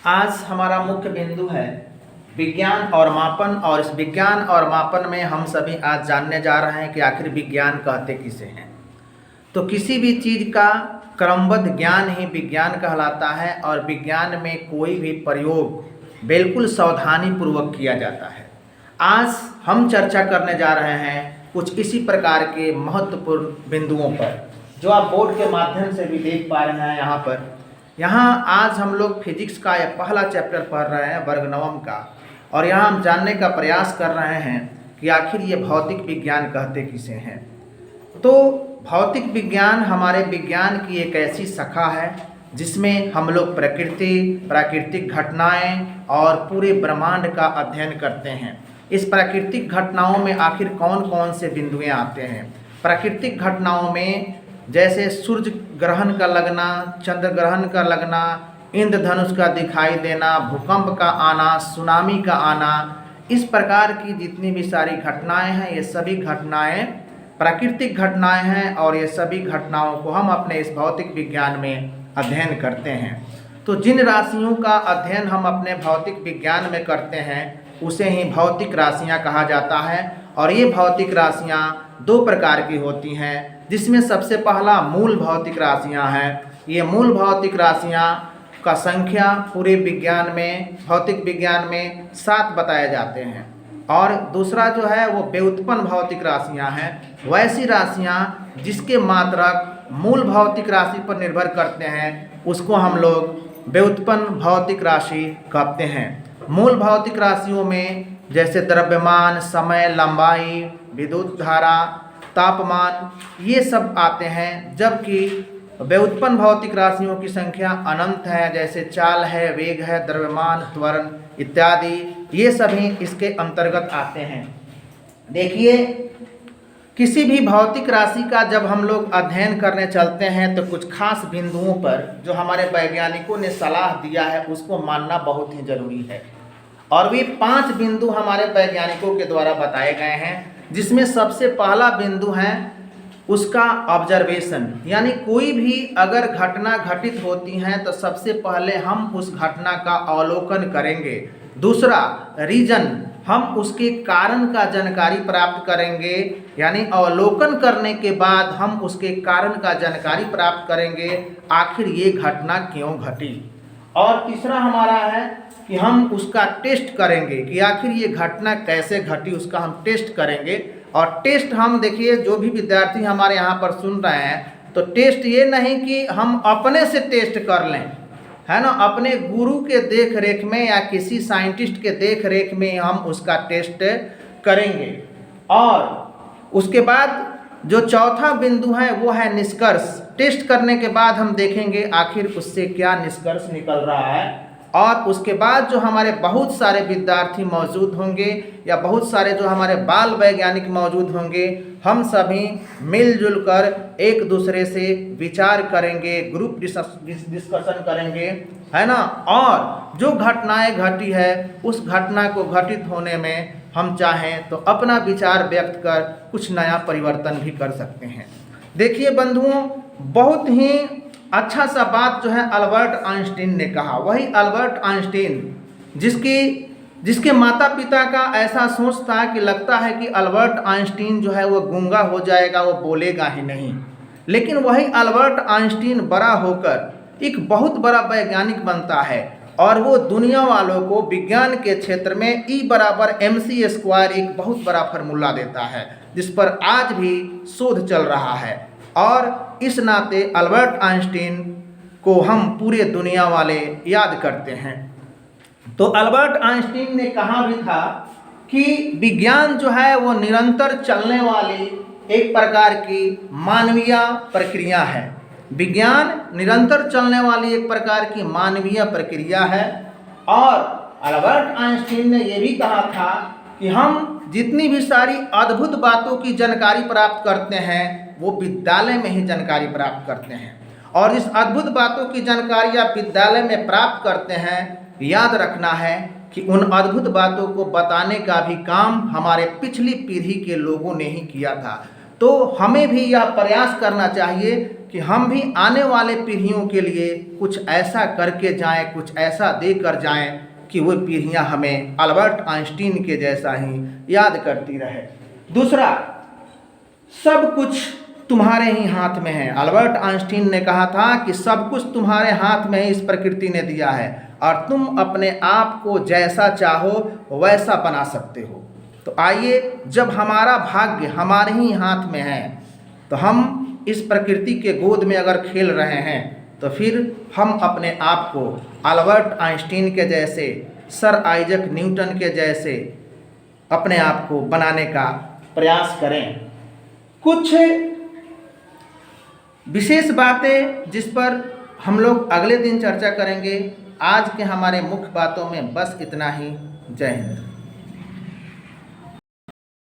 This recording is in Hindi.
आज हमारा मुख्य बिंदु है विज्ञान और मापन। और इस विज्ञान और मापन में हम सभी आज जानने जा रहे हैं कि आखिर विज्ञान कहते किसे हैं। तो किसी भी चीज़ का क्रमबद्ध ज्ञान ही विज्ञान कहलाता है और विज्ञान में कोई भी प्रयोग बिल्कुल सावधानी पूर्वक किया जाता है। आज हम चर्चा करने जा रहे हैं कुछ इसी प्रकार के महत्वपूर्ण बिंदुओं पर, जो आप बोर्ड के माध्यम से भी देख पा रहे हैं। यहाँ आज हम लोग फिजिक्स का यह पहला चैप्टर पढ़ रहे हैं, वर्ग नवम का। और यहाँ हम जानने का प्रयास कर रहे हैं कि आखिर ये भौतिक विज्ञान कहते किसे हैं। तो भौतिक विज्ञान हमारे विज्ञान की एक ऐसी शाखा है जिसमें हम लोग प्रकृति, प्राकृतिक घटनाएं और पूरे ब्रह्मांड का अध्ययन करते हैं। इस प्राकृतिक घटनाओं में आखिर कौन कौन से बिंदुएं आते हैं। प्राकृतिक घटनाओं में जैसे सूर्य ग्रहण का लगना, चंद्र ग्रहण का लगना, इंद्रधनुष का दिखाई देना, भूकंप का आना, सुनामी का आना, इस प्रकार की जितनी भी सारी घटनाएं हैं, ये सभी घटनाएं प्राकृतिक घटनाएं हैं। और ये सभी घटनाओं को हम अपने इस भौतिक विज्ञान में अध्ययन करते हैं। तो जिन राशियों का अध्ययन हम अपने भौतिक विज्ञान में करते हैं उसे ही भौतिक राशियां कहा जाता है। और ये भौतिक राशियां दो प्रकार की होती हैं, जिसमें सबसे पहला मूल भौतिक राशियां हैं। ये मूल भौतिक राशियां का संख्या पूरे विज्ञान में, भौतिक विज्ञान में 7 बताए जाते हैं। और दूसरा जो है वो व्युत्पन्न भौतिक राशियां हैं। वैसी राशियां जिसके मात्रक मूल भौतिक राशि पर निर्भर करते हैं उसको हम लोग व्युत्पन्न भौतिक राशि कहते हैं। मूल भौतिक राशियों में जैसे द्रव्यमान, समय, लंबाई, विद्युत धारा, तापमान, ये सब आते हैं। जबकि व्युत्पन्न भौतिक राशियों की संख्या अनंत है, जैसे चाल है, वेग है, द्रव्यमान, त्वरण इत्यादि, ये सभी इसके अंतर्गत आते हैं। देखिए, किसी भी भौतिक राशि का जब हम लोग अध्ययन करने चलते हैं तो कुछ खास बिंदुओं पर जो हमारे वैज्ञानिकों ने सलाह दिया है उसको मानना बहुत ही जरूरी है। और वे 5 बिंदु हमारे वैज्ञानिकों के द्वारा बताए गए हैं, जिसमें सबसे पहला बिंदु है उसका ऑब्जर्वेशन। यानी कोई भी अगर घटना घटित होती है तो सबसे पहले हम उस घटना का अवलोकन करेंगे। दूसरा रीजन, हम उसके कारण का जानकारी प्राप्त करेंगे। यानी अवलोकन करने के बाद हम उसके कारण का जानकारी प्राप्त करेंगे, आखिर ये घटना क्यों घटी। और तीसरा हमारा है कि हम उसका टेस्ट करेंगे कि आखिर ये घटना कैसे घटी, उसका हम टेस्ट करेंगे। और टेस्ट हम देखिए, जो भी विद्यार्थी हमारे यहाँ पर सुन रहे हैं, तो टेस्ट ये नहीं कि हम अपने से टेस्ट कर लें, है ना, अपने गुरु के देख रेख में या किसी साइंटिस्ट के देख रेख में हम उसका टेस्ट करेंगे। और उसके बाद जो चौथा बिंदु है वो है निष्कर्ष। टेस्ट करने के बाद हम देखेंगे आखिर उससे क्या निष्कर्ष निकल रहा है। और उसके बाद जो हमारे बहुत सारे विद्यार्थी मौजूद होंगे या बहुत सारे जो हमारे बाल वैज्ञानिक मौजूद होंगे, हम सभी मिलजुल कर एक दूसरे से विचार करेंगे, ग्रुप डिस्कशन करेंगे, है ना। और जो घटनाएं घटी है उस घटना को घटित होने में हम चाहें तो अपना विचार व्यक्त कर कुछ नया परिवर्तन भी कर सकते हैं। देखिए बंधुओं, बहुत ही अच्छा सा बात जो है अल्बर्ट आइंस्टीन ने कहा। वही अल्बर्ट आइंस्टीन जिसके माता पिता का ऐसा सोच था कि लगता है कि अल्बर्ट आइंस्टीन जो है वो गूंगा हो जाएगा, वो बोलेगा ही नहीं। लेकिन वही अल्बर्ट आइंस्टीन बड़ा होकर एक बहुत बड़ा वैज्ञानिक बनता है और वो दुनिया वालों को विज्ञान के क्षेत्र में E = mc² एक बहुत बड़ा फार्मूला देता है, जिस पर आज भी शोध चल रहा है। और इस नाते अल्बर्ट आइंस्टीन को हम पूरे दुनिया वाले याद करते हैं। तो अल्बर्ट आइंस्टीन ने कहा भी था कि विज्ञान जो है वो निरंतर चलने वाली एक प्रकार की मानवीय प्रक्रिया है। विज्ञान निरंतर चलने वाली एक प्रकार की मानवीय प्रक्रिया है। और अल्बर्ट आइंस्टीन ने यह भी कहा था कि हम जितनी भी सारी अद्भुत बातों की जानकारी प्राप्त करते हैं वो विद्यालय में ही जानकारी प्राप्त करते हैं। और इस अद्भुत बातों की जानकारी आप विद्यालय में प्राप्त करते हैं, याद रखना है कि उन अद्भुत बातों को बताने का भी काम हमारे पिछली पीढ़ी के लोगों ने ही किया था। तो हमें भी यह प्रयास करना चाहिए कि हम भी आने वाले पीढ़ियों के लिए कुछ ऐसा करके जाएं, कुछ ऐसा दे कर जाएं कि वो पीढ़ियां हमें अल्बर्ट आइंस्टीन के जैसा ही याद करती रहे। दूसरा, सब कुछ तुम्हारे ही हाथ में है। अल्बर्ट आइंस्टीन ने कहा था कि सब कुछ तुम्हारे हाथ में ही इस प्रकृति ने दिया है और तुम अपने आप को जैसा चाहो वैसा बना सकते हो। तो आइए, जब हमारा भाग्य हमारे ही हाथ में है तो हम इस प्रकृति के गोद में अगर खेल रहे हैं तो फिर हम अपने आप को अल्बर्ट आइंस्टीन के जैसे, सर आइजक न्यूटन के जैसे अपने आप को बनाने का प्रयास करें। कुछ विशेष बातें जिस पर हम लोग अगले दिन चर्चा करेंगे। आज के हमारे मुख्य बातों में बस इतना ही। जय हिंद।